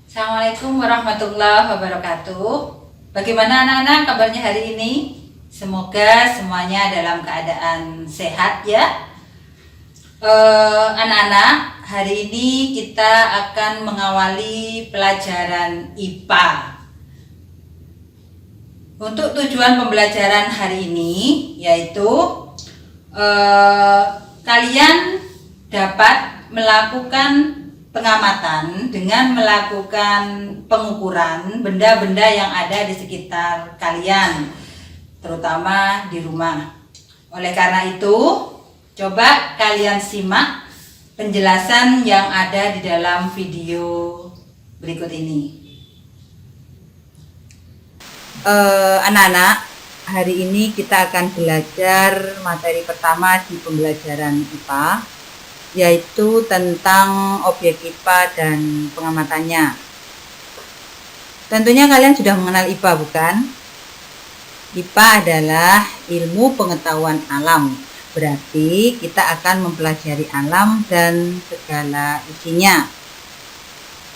Assalamualaikum warahmatullahi wabarakatuh. Bagaimana anak-anak kabarnya hari ini? Semoga semuanya dalam keadaan sehat ya. Anak-anak, hari ini kita akan mengawali pelajaran IPA. Untuk tujuan pembelajaran hari ini yaitu kalian dapat melakukan pengamatan dengan melakukan pengukuran benda-benda yang ada di sekitar kalian, terutama di rumah. Oleh karena itu, coba kalian simak penjelasan yang ada di dalam video berikut ini. Anak-anak, hari ini kita akan belajar materi pertama di pembelajaran IPA, yaitu tentang objek IPA dan pengamatannya. Tentunya kalian sudah mengenal IPA, bukan? IPA adalah ilmu pengetahuan alam. Berarti kita akan mempelajari alam dan segala isinya.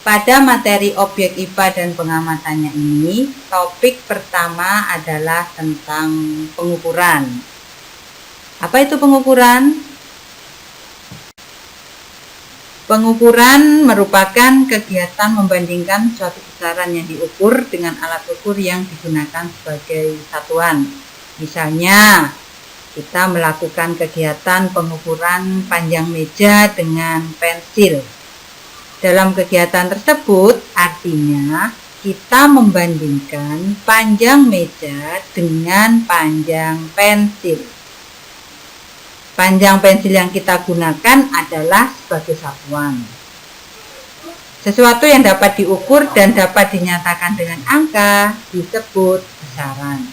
Pada materi objek IPA dan pengamatannya ini, topik pertama adalah tentang pengukuran. Apa itu pengukuran? Pengukuran merupakan kegiatan membandingkan suatu besaran yang diukur dengan alat ukur yang digunakan sebagai satuan. Misalnya, kita melakukan kegiatan pengukuran panjang meja dengan pensil. Dalam kegiatan tersebut, artinya kita membandingkan panjang meja dengan panjang pensil. Panjang pensil yang kita gunakan adalah sebagai satuan. Sesuatu yang dapat diukur dan dapat dinyatakan dengan angka disebut besaran.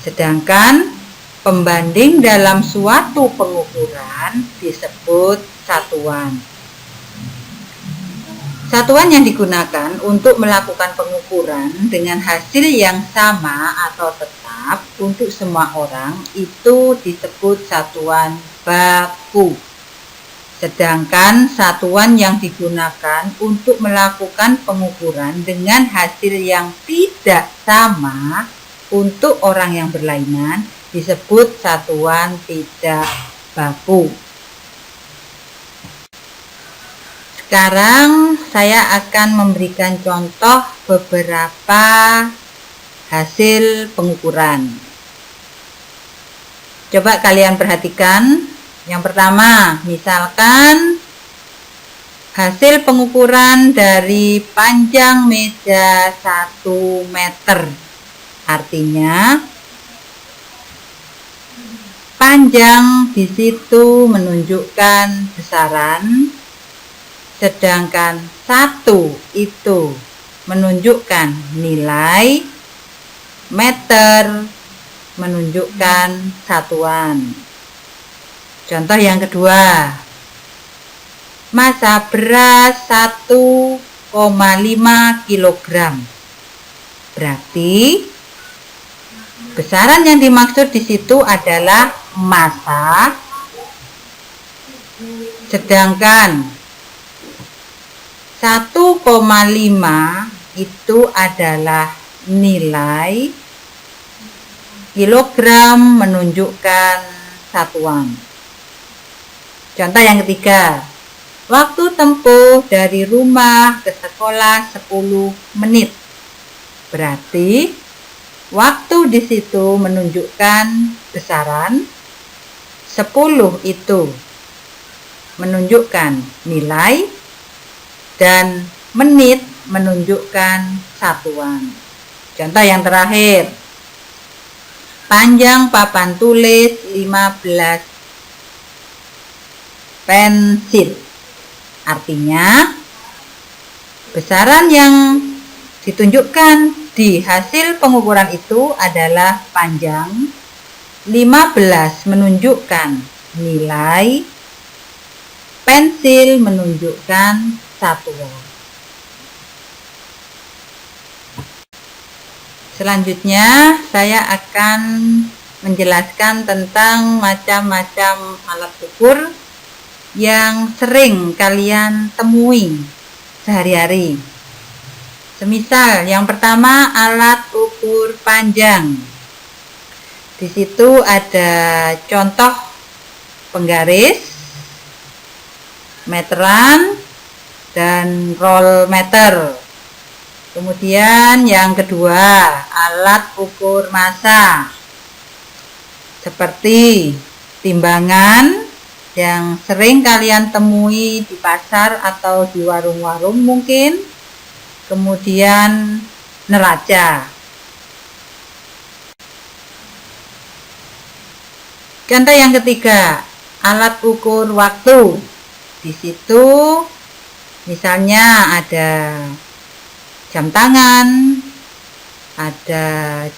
Sedangkan pembanding dalam suatu pengukuran disebut satuan. Satuan yang digunakan untuk melakukan pengukuran dengan hasil yang sama atau tetap untuk semua orang itu disebut satuan baku. Sedangkan satuan yang digunakan untuk melakukan pengukuran dengan hasil yang tidak sama untuk orang yang berlainan disebut satuan tidak baku. Sekarang saya akan memberikan contoh beberapa hasil pengukuran. Coba kalian perhatikan. Yang pertama, misalkan hasil pengukuran dari panjang meja 1 meter. Artinya panjang di situ menunjukkan besaran, sedangkan 1 itu menunjukkan nilai, meter menunjukkan satuan. Contoh yang kedua, massa beras 1,5 kg. Berarti besaran yang dimaksud di situ adalah massa, sedangkan 1,5 itu adalah nilai, kilogram menunjukkan satuan. Contoh yang ketiga, waktu tempuh dari rumah ke sekolah 10 menit. Berarti waktu di situ menunjukkan besaran, 10 itu menunjukkan nilai, dan menit menunjukkan satuan. Contoh yang terakhir, panjang papan tulis 15 pensil. Artinya besaran yang ditunjukkan di hasil pengukuran itu adalah panjang, 15 menunjukkan nilai, pensil menunjukkan satuan. Selanjutnya saya akan menjelaskan tentang macam-macam alat ukur yang sering kalian temui sehari-hari. Semisal yang pertama alat ukur panjang. Di situ ada contoh penggaris, meteran, dan roll meter. Kemudian yang kedua alat ukur massa seperti timbangan yang sering kalian temui di pasar atau di warung-warung mungkin. Kemudian neraca. Contoh yang ketiga, alat ukur waktu. Di situ misalnya ada jam tangan, ada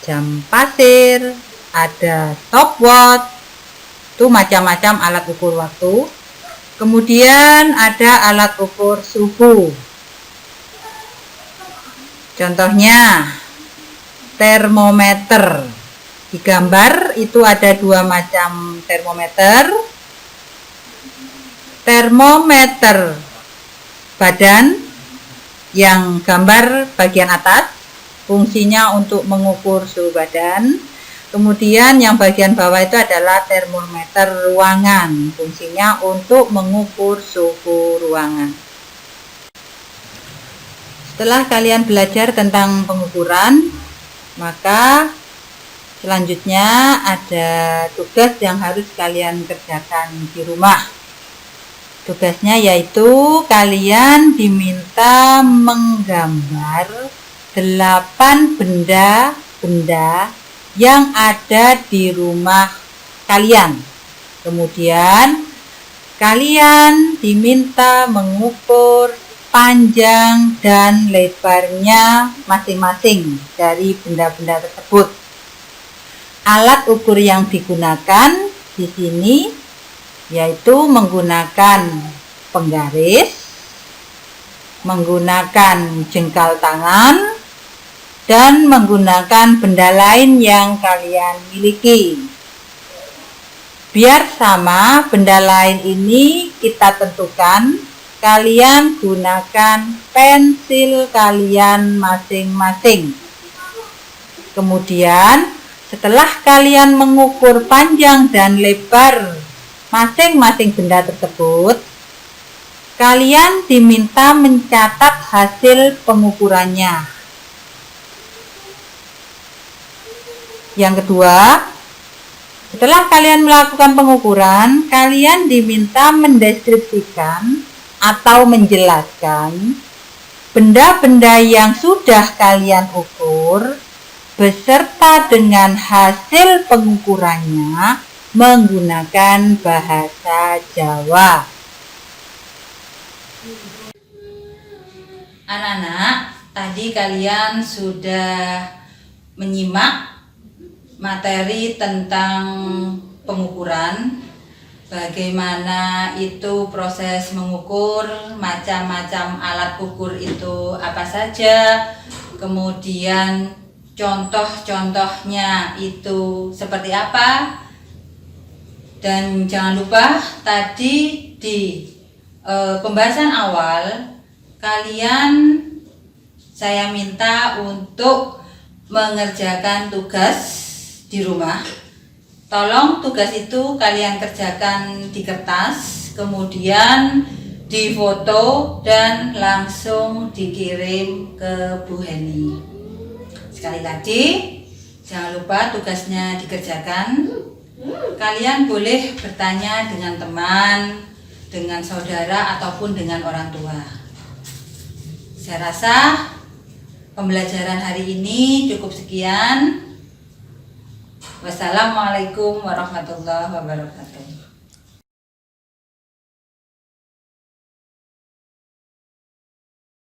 jam pasir, ada stopwatch. Itu macam-macam alat ukur waktu. Kemudian ada alat ukur suhu. Contohnya termometer. Di gambar itu ada dua macam termometer. Termometer badan yang gambar bagian atas fungsinya untuk mengukur suhu badan. Kemudian yang bagian bawah itu adalah termometer ruangan, fungsinya untuk mengukur suhu ruangan. Setelah kalian belajar tentang pengukuran, maka selanjutnya ada tugas yang harus kalian kerjakan di rumah. Tugasnya yaitu kalian diminta menggambar 8 benda-benda yang ada di rumah kalian. Kemudian kalian diminta mengukur panjang dan lebarnya masing-masing dari benda-benda tersebut. Alat ukur yang digunakan di sini yaitu menggunakan penggaris, menggunakan jengkal tangan, dan menggunakan benda lain yang kalian miliki. Biar sama, benda lain ini kita tentukan. Kalian gunakan pensil kalian masing-masing. Kemudian setelah kalian mengukur panjang dan lebar masing-masing benda tersebut, kalian diminta mencatat hasil pengukurannya. Yang kedua, setelah kalian melakukan pengukuran, kalian diminta mendeskripsikan atau menjelaskan benda-benda yang sudah kalian ukur beserta dengan hasil pengukurannya menggunakan bahasa Jawa. Anak-anak, tadi kalian sudah menyimak materi tentang pengukuran. Bagaimana itu proses mengukur, macam-macam alat ukur itu apa saja, kemudian contoh-contohnya itu seperti apa. Dan jangan lupa tadi di pembahasan awal kalian saya minta untuk mengerjakan tugas di rumah. Tolong tugas itu kalian kerjakan di kertas, kemudian difoto dan langsung dikirim ke Bu Heni. Sekali lagi, jangan lupa tugasnya dikerjakan. Kalian boleh bertanya dengan teman, dengan saudara ataupun dengan orang tua. Saya rasa pembelajaran hari ini cukup sekian. Wassalamualaikum warahmatullahi wabarakatuh.